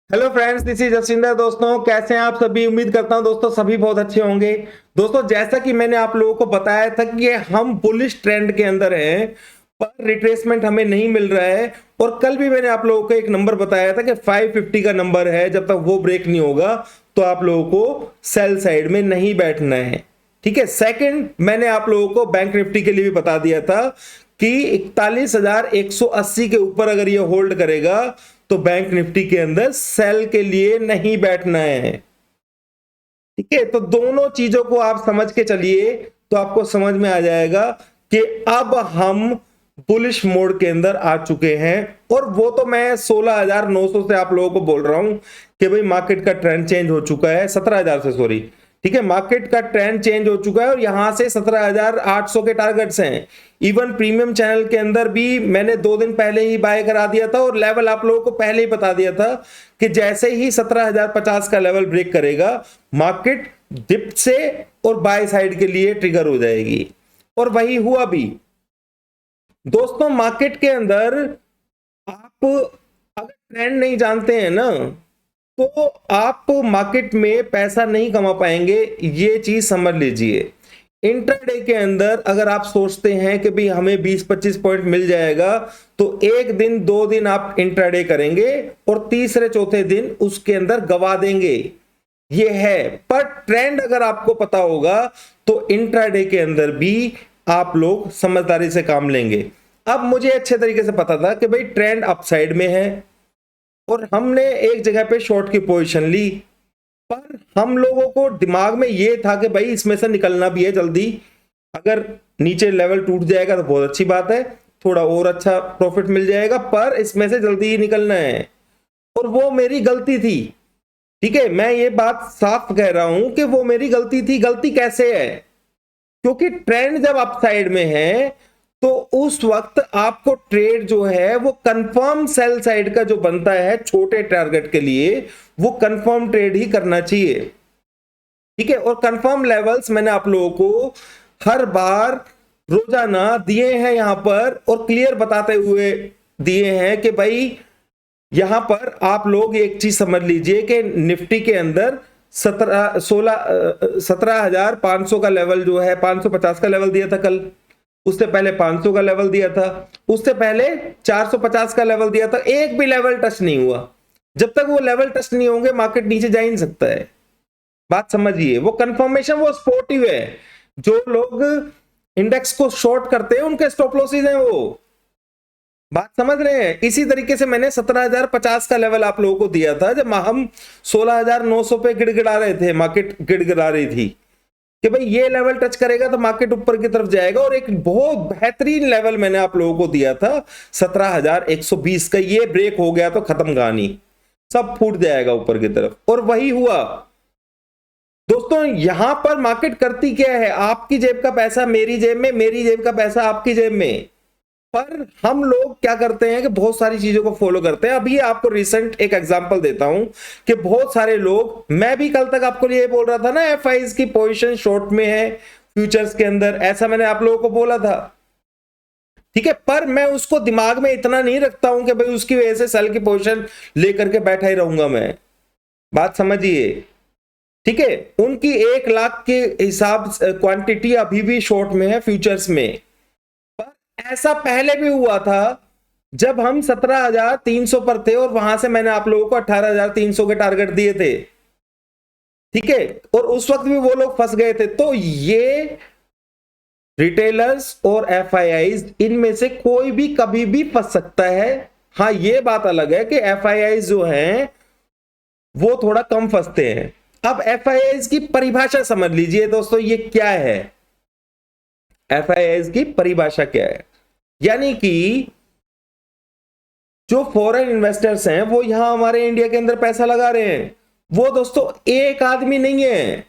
Hello friends, this is Jasvinder. दोस्तों, कैसे हैं आप सभी? उम्मीद करता हूं दोस्तों सभी बहुत अच्छे होंगे। दोस्तों, जैसा कि मैंने आप लोगों को बताया था कि हम बुलिश ट्रेंड के अंदर हैं, पर रिट्रेसमेंट हमें नहीं मिल रहा है। और कल भी मैंने आप लोगों को एक नंबर बताया था कि 550 का नंबर है, जब तक वो ब्रेक नहीं होगा तो आप लोगों को सेल साइड में नहीं बैठना है। ठीक है। सेकंड, मैंने आप लोगों को बैंक निफ्टी के लिए भी बता दिया था कि 41,180 के ऊपर अगर ये होल्ड करेगा तो बैंक निफ्टी के अंदर सेल के लिए नहीं बैठना है। ठीक है। तो दोनों चीजों को आप समझ के चलिए तो आपको समझ में आ जाएगा कि अब हम बुलिश मोड के अंदर आ चुके हैं। और वो तो मैं 16,900 से आप लोगों को बोल रहा हूं कि भाई मार्केट का ट्रेंड चेंज हो चुका है। 17,000 से, सॉरी। ठीक है, मार्केट का ट्रेंड चेंज हो चुका है और यहां से 17,800 के टारगेट्स हैं। इवन प्रीमियम चैनल के अंदर भी मैंने 2 दिन पहले ही बाय करा दिया था और लेवल आप लोगों को पहले ही बता दिया था कि जैसे ही 17,050 का लेवल ब्रेक करेगा, मार्केट डिप से और बाय साइड के लिए ट्रिगर हो जाएगी। और वही हुआ भी। दोस्तों, मार्केट के अंदर आप अगर ट्रेंड नहीं जानते हैं ना, तो आप मार्केट में पैसा नहीं कमा पाएंगे। ये चीज समझ लीजिए। इंट्राडे के अंदर अगर आप सोचते हैं कि भाई हमें 20-25 पॉइंट मिल जाएगा, तो 1 दिन 2 दिन आप इंट्राडे करेंगे और तीसरे चौथे दिन उसके अंदर गवा देंगे। ये है। पर ट्रेंड अगर आपको पता होगा तो इंट्राडे के अंदर भी आप लोग समझदारी से काम लेंगे। अब मुझे अच्छे तरीके से पता था कि भाई ट्रेंड अपसाइड में है और हमने एक जगह पे शॉर्ट की पोजीशन ली, पर हम लोगों को दिमाग में ये था कि भाई इसमें से निकलना भी है जल्दी। अगर नीचे लेवल टूट जाएगा तो बहुत अच्छी बात है, थोड़ा और अच्छा प्रॉफिट मिल जाएगा, पर इसमें से जल्दी ही निकलना है। और वो मेरी गलती थी। ठीक है, मैं ये बात साफ कह रहा हूं कि वो मेरी गलती थी। गलती कैसे है? क्योंकि ट्रेंड जब अपसाइड में है तो उस वक्त आपको ट्रेड जो है वो कंफर्म सेल साइड का जो बनता है छोटे टारगेट के लिए, वो कंफर्म ट्रेड ही करना चाहिए। ठीक है। और कंफर्म लेवल्स मैंने आप लोगों को हर बार रोजाना दिए हैं यहां पर, और क्लियर बताते हुए दिए हैं कि भाई यहां पर आप लोग एक चीज समझ लीजिए कि निफ्टी के अंदर 17,500 का लेवल जो है, 550 का लेवल दिया था कल, उससे पहले 500 का लेवल दिया था, उससे पहले 450 का लेवल दिया था। एक भी लेवल टच नहीं हुआ। जब तक वो लेवल टच नहीं होंगे मार्केट नीचे जा ही नहीं सकता है। बात समझिए। वो कंफर्मेशन, वो स्पोर्टिव है। जो लोग इंडेक्स को शॉर्ट करते हैं उनके स्टॉप लॉसेस हैं वो। बात समझ रहे हैं? इसी तरीके से मैंने 17,050 का लेवल आप लोगों को दिया था जब हम 16,900 पे गिड़गिड़ा रहे थे, मार्केट गिड़गिड़ा रही थी कि भाई ये लेवल टच करेगा तो मार्केट ऊपर की तरफ जाएगा। और एक बहुत बेहतरीन लेवल मैंने आप लोगों को दिया था 17,120 का। ये ब्रेक हो गया तो खत्म कहानी, सब फूट जाएगा ऊपर की तरफ। और वही हुआ। दोस्तों, यहां पर मार्केट करती क्या है? आपकी जेब का पैसा मेरी जेब में, मेरी जेब का पैसा आपकी जेब में। पर हम लोग क्या करते हैं कि बहुत सारी चीजों को फॉलो करते हैं। अभी आपको रिसेंट एक एग्जांपल देता हूं कि बहुत सारे लोग, मैं भी कल तक आपको ये बोल रहा था ना, एफआईज की पोजीशन शॉर्ट में है फ्यूचर्स के अंदर, ऐसा मैंने आप लोगों को बोला था। ठीक है। पर मैं उसको दिमाग में इतना नहीं रखता हूं कि भाई उसकी वजह से सेल की पोजीशन लेकर के बैठा ही रहूंगा मैं। बात समझिए। ठीक है। उनकी 1 लाख के हिसाब क्वांटिटी अभी भी शॉर्ट में है फ्यूचर्स में। ऐसा पहले भी हुआ था जब हम 17,300 पर थे और वहां से मैंने आप लोगों को 18,300 के टारगेट दिए थे। ठीक है। और उस वक्त भी वो लोग फंस गए थे। तो ये रिटेलर्स और एफआईआईज, इनमें से कोई भी कभी भी फंस सकता है। हाँ, ये बात अलग है कि एफआईआईज जो हैं वो थोड़ा कम फंसते हैं। अब एफआईआईज की परिभाषा समझ लीजिए दोस्तों, ये क्या है? एफआईआईज की परिभाषा क्या है? यानी कि जो फॉरेन इन्वेस्टर्स हैं वो यहां हमारे इंडिया के अंदर पैसा लगा रहे हैं, वो दोस्तों एक आदमी नहीं है,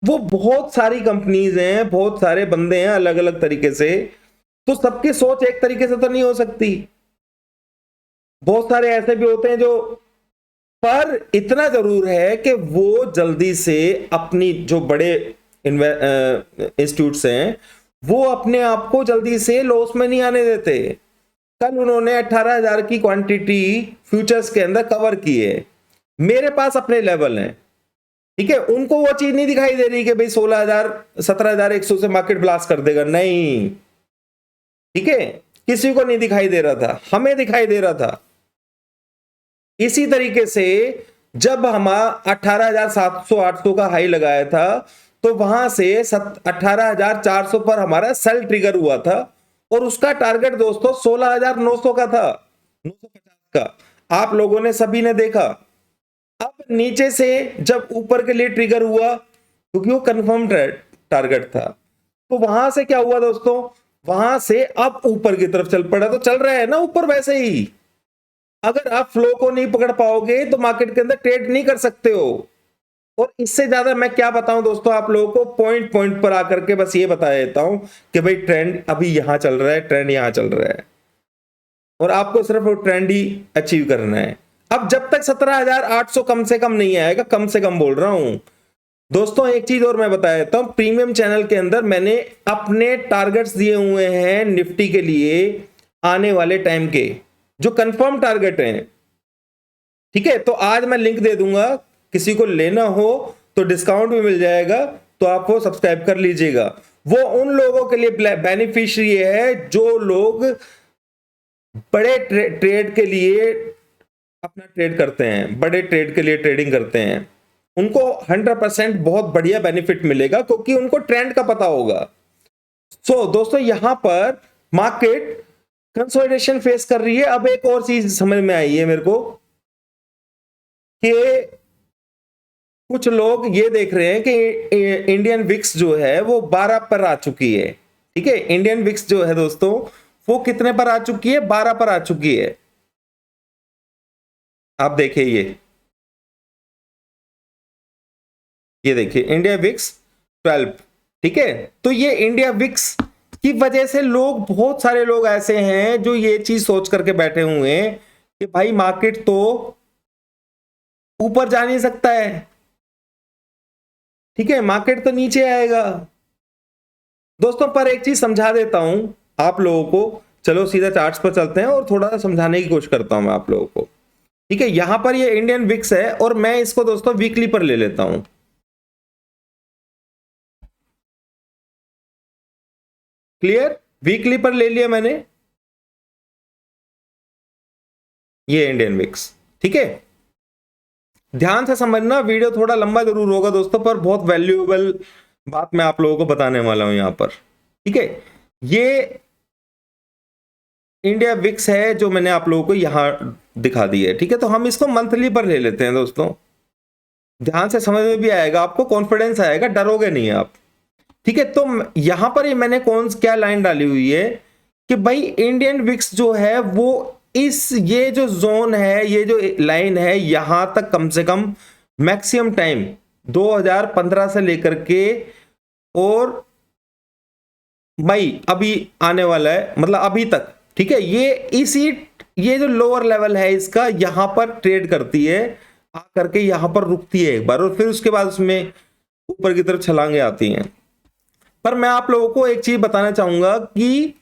वो बहुत सारी कंपनीज हैं, बहुत सारे बंदे हैं अलग अलग तरीके से। तो सबकी सोच एक तरीके से तो नहीं हो सकती। बहुत सारे ऐसे भी होते हैं जो, पर इतना जरूर है कि वो जल्दी से अपनी जो बड़े इंस्टीट्यूट्स हैं वो अपने आप को जल्दी से लॉस में नहीं आने देते। कल उन्होंने 18,000 की क्वांटिटी फ्यूचर्स के अंदर कवर की है। मेरे पास अपने लेवल हैं, ठीक है। उनको वो चीज नहीं दिखाई दे रही कि भाई 16,000 17,100 से मार्केट ब्लास्ट कर देगा, नहीं, ठीक है, किसी को नहीं दिखाई दे रहा था, हमें दिखाई दे रहा था। इसी तरीके से जब हम 18,700 800 का हाई लगाया था तो वहां से 18,400 पर हमारा सेल ट्रिगर हुआ था और उसका टारगेट दोस्तों 16,900 का था, 950 का, आप लोगों ने सभी ने देखा। अब नीचे से जब ऊपर के लिए ट्रिगर हुआ क्योंकि वो कंफर्म टारगेट था, तो वहां से क्या हुआ दोस्तों, वहां से अब ऊपर की तरफ चल पड़ा, तो चल रहा है ना ऊपर वैसे ही। अगर आप फ्लो को नहीं पकड़ पाओगे तो मार्केट के अंदर ट्रेड नहीं कर सकते हो। और इससे ज्यादा मैं क्या बताऊं दोस्तों आप लोगों को, पॉइंट पॉइंट पर आकर के बस ये बता देता हूं कि भाई ट्रेंड अभी यहां चल रहा है, ट्रेंड यहां चल रहा है और आपको सिर्फ वो ट्रेंड ही अचीव करना है। अब जब तक 17,800 कम से कम नहीं आएगा, कम से कम बोल रहा हूं दोस्तों, एक चीज और मैं बता देता हूं, प्रीमियम चैनल के अंदर मैंने अपने टारगेट्स दिए हुए हैं निफ्टी के लिए आने वाले टाइम के, जो कंफर्म टारगेट हैं, ठीक है। तो आज मैं लिंक दे दूंगा, किसी को लेना हो तो डिस्काउंट भी मिल जाएगा, तो आप वो सब्सक्राइब कर लीजिएगा। वो उन लोगों के लिए बेनिफिशियरी है जो लोग बड़े ट्रेड के लिए अपना ट्रेड करते हैं, बड़े ट्रेड के लिए ट्रेडिंग करते हैं, उनको 100% बहुत बढ़िया बेनिफिट मिलेगा क्योंकि उनको ट्रेंड का पता होगा। सो दोस्तों यहां पर मार्केट कंसोलिडेशन फेस कर रही है। अब एक और चीज समझ में आई है मेरे को कि कुछ लोग ये देख रहे हैं कि इंडियन विक्स जो है वो 12 पर आ चुकी है, ठीक है। इंडियन विक्स जो है दोस्तों वो कितने पर आ चुकी है, 12 पर आ चुकी है। आप देखिए ये देखिए इंडिया विक्स 12, ठीक है। तो ये इंडिया विक्स की वजह से लोग, बहुत सारे लोग ऐसे हैं जो ये चीज सोच करके बैठे हुए हैं कि भाई मार्केट तो ऊपर जा नहीं सकता है, ठीक है, मार्केट तो नीचे आएगा। दोस्तों पर एक चीज समझा देता हूं आप लोगों को, चलो सीधा चार्ट्स पर चलते हैं और थोड़ा सा समझाने की कोशिश करता हूं मैं आप लोगों को, ठीक है। यहां पर ये इंडियन विक्स है और मैं इसको दोस्तों वीकली पर ले लेता हूं, क्लियर, वीकली पर ले लिया मैंने ये इंडियन विक्स, ठीक है। ध्यान से समझना, वीडियो थोड़ा लंबा जरूर होगा दोस्तों पर बहुत वैल्यूएबल बात मैं आप लोगों को बताने वाला हूं यहां पर, ठीक है। ये इंडिया विक्स है जो मैंने आप लोगों को यहां दिखा दी है, ठीक है। तो हम इसको मंथली पर ले लेते हैं दोस्तों, ध्यान से समझ में भी आएगा, आपको कॉन्फिडेंस आएगा, डरोगे नहीं आप, ठीक है। तो यहां पर ही मैंने क्या लाइन डाली हुई है कि भाई इंडियन विक्स जो है वो इस ये जो जोन है, ये जो लाइन है, यहां तक कम से कम मैक्सिमम टाइम 2015 से लेकर के और मई अभी आने वाला है, मतलब अभी तक, ठीक है। ये जो लोअर लेवल है इसका, यहां पर ट्रेड करती है, आ करके यहां पर रुकती है एक बार और फिर उसके बाद उसमें ऊपर की तरफ छलांगे आती हैं। पर मैं आप लोगों को एक चीज बताना चाहूंगा कि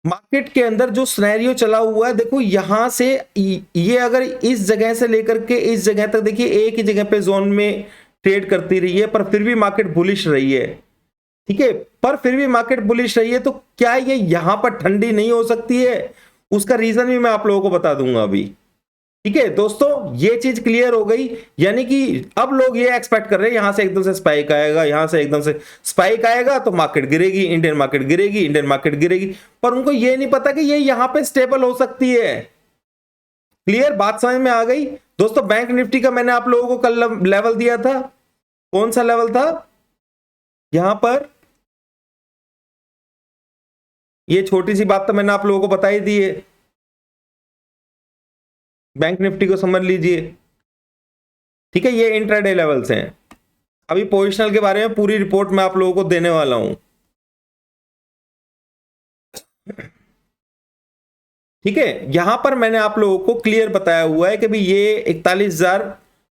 मार्केट के अंदर जो सिनेरियो चला हुआ है, देखो यहां से ये अगर इस जगह से लेकर के इस जगह तक, देखिए एक ही जगह पे जोन में ट्रेड करती रही है पर फिर भी मार्केट बुलिश रही है, ठीक है। पर फिर भी मार्केट बुलिश रही है, तो क्या ये यहां पर ठंडी नहीं हो सकती है, उसका रीजन भी मैं आप लोगों को बता दूंगा अभी, ठीक है। दोस्तों ये चीज क्लियर हो गई, यानी कि अब लोग ये एक्सपेक्ट कर रहे हैं यहां से एकदम से स्पाइक आएगा, यहां से एकदम से स्पाइक आएगा तो मार्केट गिरेगी, इंडियन मार्केट गिरेगी, इंडियन मार्केट गिरेगी, पर उनको ये नहीं पता कि ये यहां पे स्टेबल हो सकती है। क्लियर बात समझ में आ गई दोस्तों। बैंक निफ्टी का मैंने आप लोगों को कल लेवल दिया था, कौन सा लेवल था, यहां पर, ये छोटी सी बात तो मैंने आप लोगों को बता ही दी है, बैंक निफ्टी को समझ लीजिए, ठीक है। ये इंट्राडे लेवल्स हैं, अभी पोजिशनल के बारे में पूरी रिपोर्ट मैं आप लोगों को देने वाला हूं, ठीक है। यहां पर मैंने आप लोगों को क्लियर बताया हुआ है कि भाई ये 41,000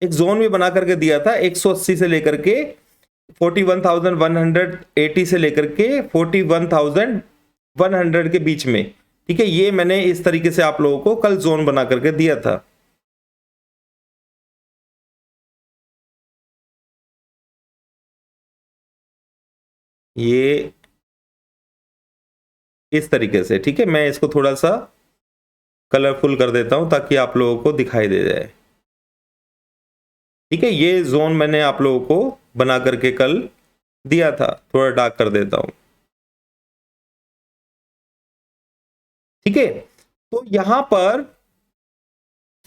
एक जोन भी बना करके दिया था, 180 से लेकर के 41,180 से लेकर के 41,100 के बीच में, ठीक है। ये मैंने इस तरीके से आप लोगों को कल जोन बना करके दिया था, ये इस तरीके से, ठीक है। मैं इसको थोड़ा सा कलरफुल कर देता हूं ताकि आप लोगों को दिखाई दे जाए, ठीक है। ये जोन मैंने आप लोगों को बना करके कल दिया था, थोड़ा डार्क कर देता हूं, ठीक है। तो यहां पर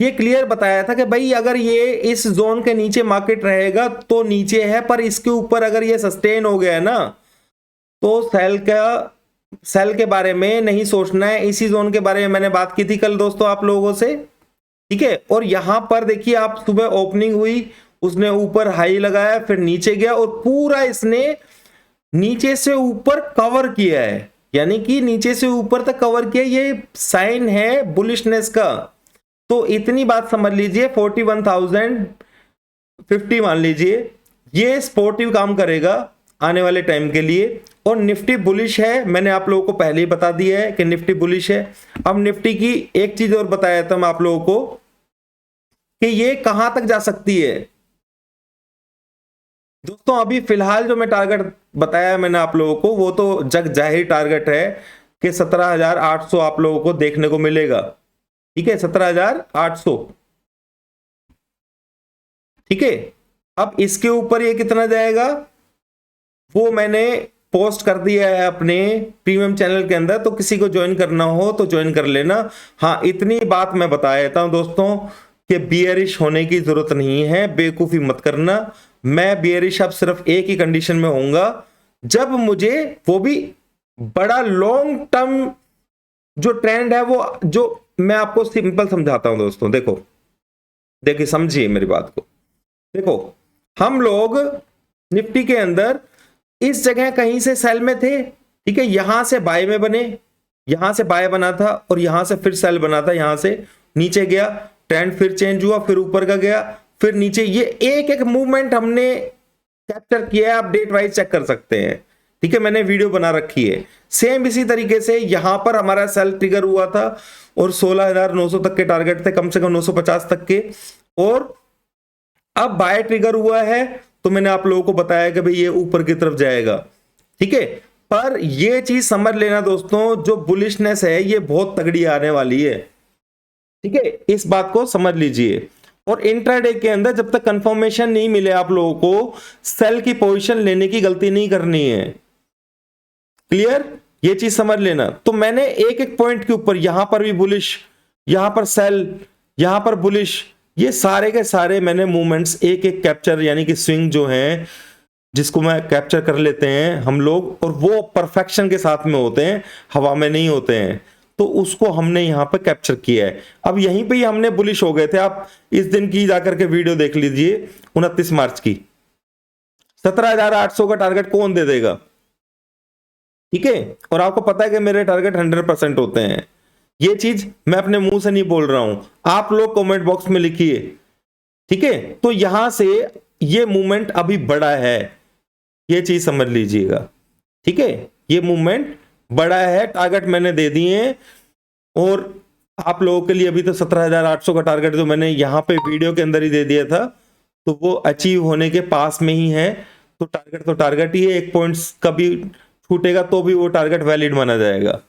ये क्लियर बताया था कि भाई अगर ये इस जोन के नीचे मार्केट रहेगा तो नीचे है, पर इसके ऊपर अगर ये सस्टेन हो गया ना तो सेल के बारे में नहीं सोचना है। इसी जोन के बारे में मैंने बात की थी कल दोस्तों आप लोगों से, ठीक है। और यहां पर देखिए आप, सुबह ओपनिंग हुई, उसने ऊपर हाई लगाया, फिर नीचे गया और पूरा इसने नीचे से ऊपर कवर किया है, यानी कि नीचे से ऊपर तक कवर किया। ये साइन है बुलिशनेस का। तो इतनी बात समझ लीजिए, 41,050 मान लीजिए, ये स्पोर्टिव काम करेगा आने वाले टाइम के लिए। और निफ्टी बुलिश है, मैंने आप लोगों को पहले ही बता दिया है कि निफ्टी बुलिश है। अब निफ्टी की एक चीज और बताया था मैं आप लोगों को कि ये कहां तक जा सकती है दोस्तों। अभी फिलहाल जो मैं टारगेट बताया मैंने आप लोगों को, वो तो जग जाहिर टारगेट है कि 17,800 आप लोगों को देखने को मिलेगा, ठीक है, 17,800, ठीक है। अब इसके ऊपर ये कितना जाएगा वो मैंने पोस्ट कर दिया है अपने प्रीमियम चैनल के अंदर, तो किसी को ज्वाइन करना हो तो ज्वाइन कर लेना। हाँ, इतनी बात मैं बता देता हूं दोस्तों कि बियरिश होने की जरूरत नहीं है, बेवकूफी मत करना। मैं बियरिश अब सिर्फ एक ही कंडीशन में होऊंगा, जब मुझे वो भी बड़ा लॉन्ग टर्म जो ट्रेंड है, वो जो मैं आपको सिंपल समझाता हूं दोस्तों। देखो देखिए, समझिए मेरी बात को। देखो, हम लोग निफ्टी के अंदर इस जगह कहीं से सेल में थे, ठीक है, यहां से बाय में बने, यहां से बाय बना था और यहां से फिर सेल बना था, यहां से नीचे गया, ट्रेंड फिर चेंज हुआ, फिर ऊपर का गया, फिर नीचे। ये एक एक मूवमेंट हमने कैप्चर किया है, आप डेट वाइज चेक कर सकते हैं, ठीक है, मैंने वीडियो बना रखी है। सेम इसी तरीके से यहां पर हमारा सेल ट्रिगर हुआ था और 16,900 तक के टारगेट थे, कम से कम 950 तक के, और अब बाय ट्रिगर हुआ है तो मैंने आप लोगों को बताया कि भाई ये ऊपर की तरफ जाएगा, ठीक है। पर ये चीज समझ लेना दोस्तों, जो बुलिशनेस है ये बहुत तगड़ी आने वाली है, ठीक है, इस बात को समझ लीजिए। और इंट्राडे के अंदर जब तक कंफर्मेशन नहीं मिले आप लोगों को सेल की पोजीशन लेने की गलती नहीं करनी है, क्लियर, ये चीज समझ लेना। तो मैंने एक एक पॉइंट के ऊपर, यहां पर भी बुलिश, यहां पर सेल, यहां पर बुलिश, ये सारे के सारे मैंने मूवमेंट्स एक एक कैप्चर, यानी कि स्विंग जो है जिसको मैं कैप्चर कर लेते हैं हम लोग, और वो परफेक्शन के साथ में होते हैं, हवा में नहीं होते हैं, तो उसको हमने यहां पर कैप्चर किया है। अब यहीं पे ही हमने बुलिश हो गए थे। आप इस दिन की जाकर के वीडियो देख लीजिए, 29 मार्च की। 17,800 का टारगेट कौन दे देगा, ठीक है। और आपको पता है कि मेरे टारगेट 100% होते हैं। ये चीज मैं अपने मुंह से नहीं बोल रहा हूं, आप लोग कमेंट बॉक्स में लिखिए, ठीक है। तो यहां से ये मूवमेंट अभी बड़ा है, ये चीज समझ लीजिएगा, ठीक है, ये मूवमेंट बड़ा है, टारगेट मैंने दे दिए हैं। और आप लोगों के लिए अभी तो 17,800 का टारगेट जो मैंने यहां पे वीडियो के अंदर ही दे दिया था, तो वो अचीव होने के पास में ही है। तो टारगेट ही है, एक पॉइंट्स कभी छूटेगा तो भी वो टारगेट वैलिड माना जाएगा।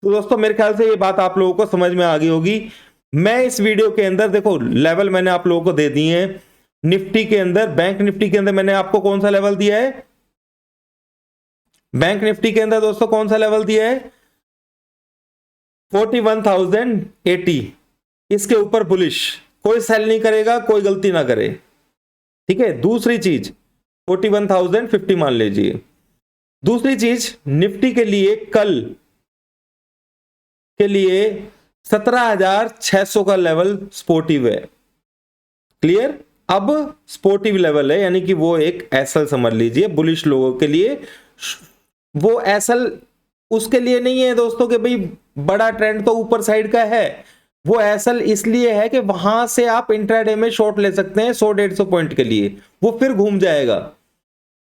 तो दोस्तों मेरे ख्याल से ये बात आप लोगों को समझ में आ गई होगी। मैं इस वीडियो के अंदर, देखो लेवल मैंने आप लोगों को दे दिए हैं। निफ्टी के अंदर, बैंक निफ्टी के अंदर मैंने आपको कौन सा लेवल दिया है, बैंक निफ्टी के अंदर दोस्तों कौन सा लेवल दिया है, 41,080। इसके ऊपर बुलिश, कोई सेल नहीं करेगा, कोई गलती ना करे, ठीक है। दूसरी चीज 41,050 मान लीजिए। दूसरी चीज निफ्टी के लिए कल के लिए 17,600 का लेवल स्पोर्टिव है, क्लियर। अब स्पोर्टिव लेवल है, यानी कि वो एक एसएल समझ लीजिए बुलिश लोगों के लिए। वो एसएल उसके लिए नहीं है दोस्तों कि भाई बड़ा ट्रेंड तो ऊपर साइड का है, वो एसएल इसलिए है कि वहां से आप इंट्राडे में शॉर्ट ले सकते हैं 100-150 पॉइंट के लिए, वो फिर घूम जाएगा,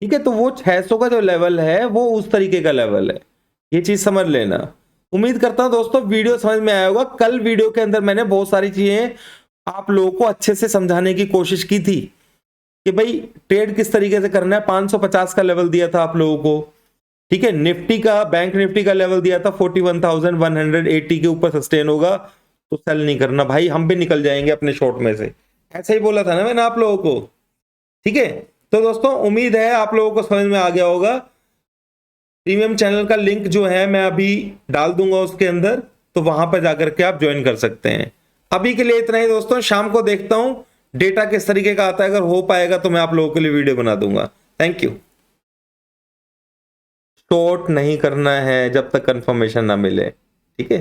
ठीक है। तो वो 600 का जो लेवल है वो उस तरीके का लेवल है, ये चीज समझ लेना। उम्मीद करता हूं दोस्तों वीडियो समझ में आया होगा। कल वीडियो के अंदर मैंने बहुत सारी चीजें आप लोगों को अच्छे से समझाने की कोशिश की थी कि भाई ट्रेड किस तरीके से करना है। 550 का लेवल दिया था आप लोगों को, ठीक है, निफ्टी का, बैंक निफ्टी का लेवल दिया था 41,180 के ऊपर सस्टेन होगा तो सेल नहीं करना भाई, हम भी निकल जाएंगे अपने शॉर्ट में से। ऐसा ही बोला था ना मैंने आप लोगों को। ठीक है, तो दोस्तों उम्मीद है आप लोगों को समझ में आ गया होगा। प्रीमियम चैनल का लिंक जो है मैं अभी डाल दूंगा उसके अंदर, तो वहां पर जाकर के आप ज्वाइन कर सकते हैं। अभी के लिए इतना ही दोस्तों, शाम को देखता हूं डेटा किस तरीके का आता है, अगर हो पाएगा तो मैं आप लोगों के लिए वीडियो बना दूंगा। Thank you. शॉर्ट नहीं करना है जब तक कंफर्मेशन ना मिले, ठीक है।